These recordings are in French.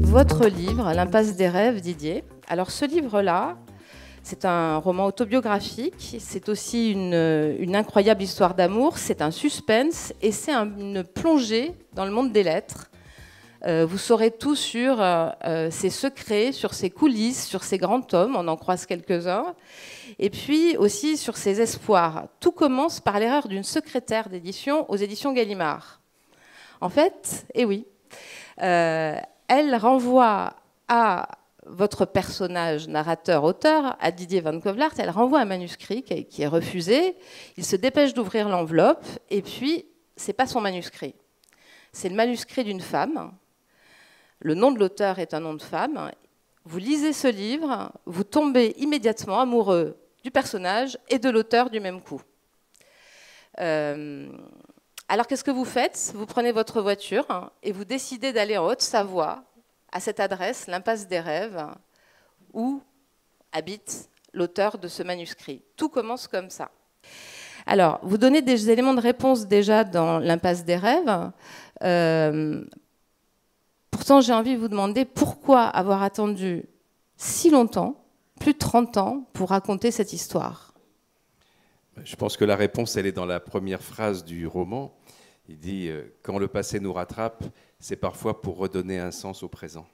Votre livre, L'Impasse des rêves, Didier. Alors ce livre-là, c'est un roman autobiographique, c'est aussi une incroyable histoire d'amour, c'est un suspense et c'est une plongée dans le monde des lettres. Vous saurez tout sur ses secrets, sur ses coulisses, sur ses grands hommes, on en croise quelques-uns, et puis aussi sur ses espoirs. Tout commence par l'erreur d'une secrétaire d'édition aux éditions Gallimard. En fait, eh oui, elle renvoie à votre personnage narrateur-auteur, à Didier Van Kovlart, elle renvoie un manuscrit qui est refusé. Il se dépêche d'ouvrir l'enveloppe et puis, c'est pas son manuscrit. C'est le manuscrit d'une femme. Le nom de l'auteur est un nom de femme. Vous lisez ce livre, vous tombez immédiatement amoureux du personnage et de l'auteur du même coup. Alors qu'est-ce que vous faites? Vous prenez votre voiture et vous décidez d'aller en Haute-Savoie, à cette adresse, l'Impasse des rêves, où habite l'auteur de ce manuscrit. Tout commence comme ça. Alors, vous donnez des éléments de réponse déjà dans l'Impasse des rêves. Pourtant, j'ai envie de vous demander pourquoi avoir attendu si longtemps, plus de 30 ans, pour raconter cette histoire. Je pense que la réponse, elle est dans la première phrase du roman. Il dit « Quand le passé nous rattrape, c'est parfois pour redonner un sens au présent ».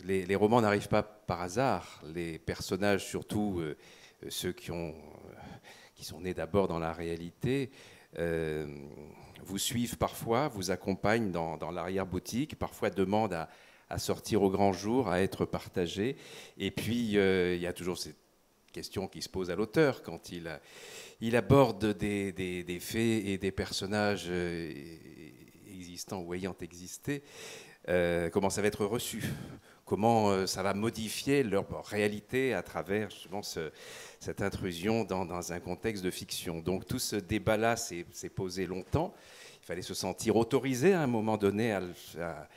Les romans n'arrivent pas par hasard. Les personnages, surtout ceux qui sont nés d'abord dans la réalité, vous suivent parfois, vous accompagnent dans l'arrière-boutique, parfois demandent à sortir au grand jour, à être partagés. Et puis, il y a toujours cette question qui se pose à l'auteur quand il aborde des faits et des personnages existants ou ayant existé. Comment ça va être reçu? Comment ça va modifier leur réalité à travers justement cette intrusion dans un contexte de fiction. Donc tout ce débat-là s'est posé longtemps. Il fallait se sentir autorisé à un moment donné à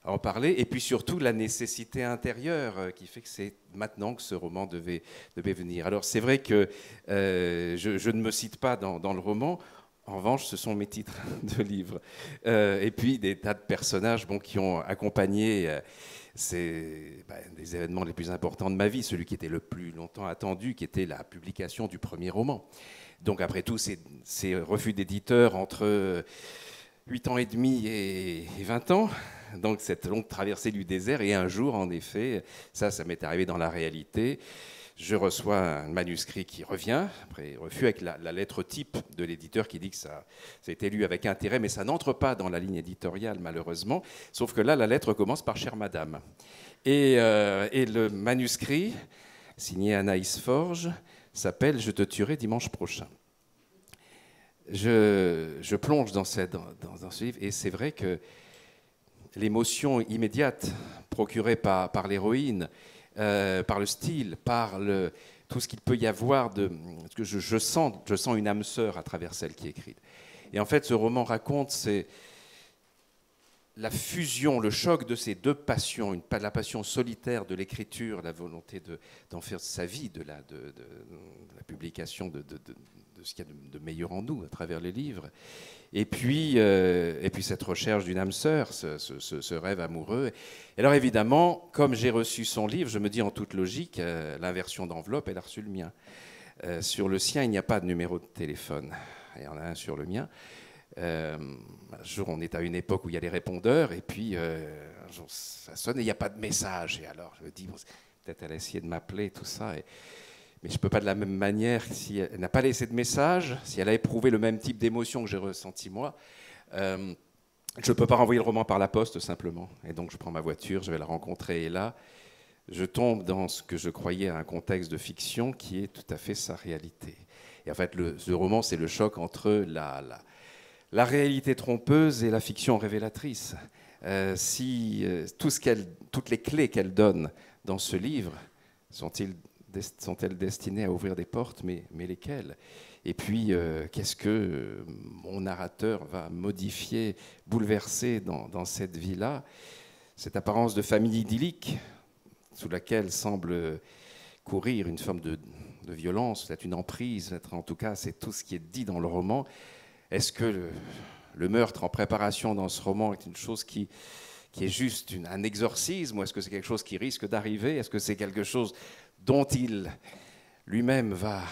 en parler. Et puis surtout la nécessité intérieure qui fait que c'est maintenant que ce roman devait venir. Alors c'est vrai que je ne me cite pas dans le roman. En revanche, ce sont mes titres de livres. Et puis des tas de personnages qui ont accompagné des événements les plus importants de ma vie, celui qui était le plus longtemps attendu, qui était la publication du premier roman. Donc après tout, ces refus d'éditeurs entre 8 ans et demi et 20 ans, donc cette longue traversée du désert, et un jour, en effet, ça m'est arrivé dans la réalité, je reçois un manuscrit qui revient, après refus avec la lettre type de l'éditeur qui dit que ça a été lu avec intérêt, mais ça n'entre pas dans la ligne éditoriale, malheureusement. Sauf que là, la lettre commence par « Chère Madame ». Et le manuscrit, signé Anaïs Forge, s'appelle « Je te tuerai dimanche prochain ». Je plonge dans ce livre, et c'est vrai que l'émotion immédiate procurée par l'héroïne, par le style, par tout ce qu'il peut y avoir que je sens une âme sœur à travers celle qui est écrite. Et en fait, ce roman raconte la fusion, le choc de ces deux passions, la passion solitaire de l'écriture, la volonté d'en faire sa vie, de la publication de ce qu'il y a de meilleur en nous à travers les livres. Et puis cette recherche d'une âme sœur, ce rêve amoureux. Et alors évidemment, comme j'ai reçu son livre, je me dis en toute logique, l'inversion d'enveloppe, elle a reçu le mien. Sur le sien, il n'y a pas de numéro de téléphone. Il y en a un sur le mien. Un jour, on est à une époque où il y a les répondeurs, et puis un jour, ça sonne et il n'y a pas de message. Et alors, je me dis, peut-être elle a essayé de m'appeler, tout ça. Mais je ne peux pas de la même manière, si elle n'a pas laissé de message, si elle a éprouvé le même type d'émotion que j'ai ressenti moi, je ne peux pas renvoyer le roman par la poste, simplement. Et donc, je prends ma voiture, je vais la rencontrer, et là, je tombe dans ce que je croyais un contexte de fiction qui est tout à fait sa réalité. Et en fait, ce roman, c'est le choc entre la réalité trompeuse et la fiction révélatrice. Toutes les clés qu'elle donne dans ce livre sont-elles destinées à ouvrir des portes, mais lesquelles? Et puis, qu'est-ce que mon narrateur va modifier, bouleverser dans cette vie-là? Cette apparence de famille idyllique, sous laquelle semble courir une forme de violence, peut-être une emprise, en tout cas, c'est tout ce qui est dit dans le roman. Est-ce que le meurtre en préparation dans ce roman est une chose qui est juste un exorcisme, ou est-ce que c'est quelque chose qui risque d'arriver? Est-ce que c'est quelque chose dont il lui-même va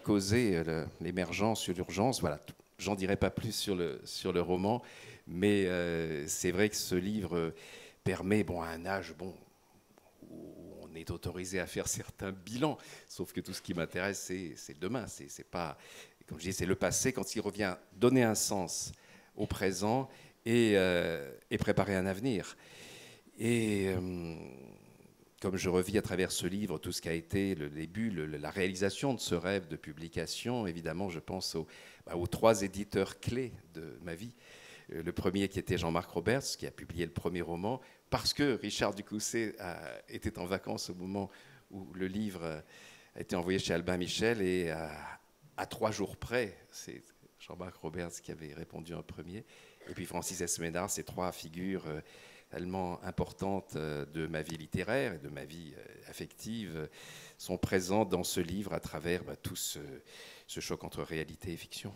causer l'émergence, l'urgence? Voilà, j'en dirai pas plus sur le roman, mais c'est vrai que ce livre permet, à un âge où on est autorisé à faire certains bilans, sauf que tout ce qui m'intéresse, c'est demain, c'est pas, comme je dis, c'est le passé, quand il revient donner un sens au présent et préparer un avenir. Et comme je revis à travers ce livre tout ce qui a été le début, la réalisation de ce rêve de publication, évidemment, je pense aux 3 éditeurs clés de ma vie. Le premier qui était Jean-Marc Roberts, qui a publié le premier roman, parce que Richard Ducousset était en vacances au moment où le livre a été envoyé chez Albin Michel, et à 3 jours près, c'est Jean-Marc Roberts qui avait répondu en premier. Et puis Francis Esménard, ces 3 figures tellement importantes de ma vie littéraire et de ma vie affective sont présentes dans ce livre à travers tout ce choc entre réalité et fiction.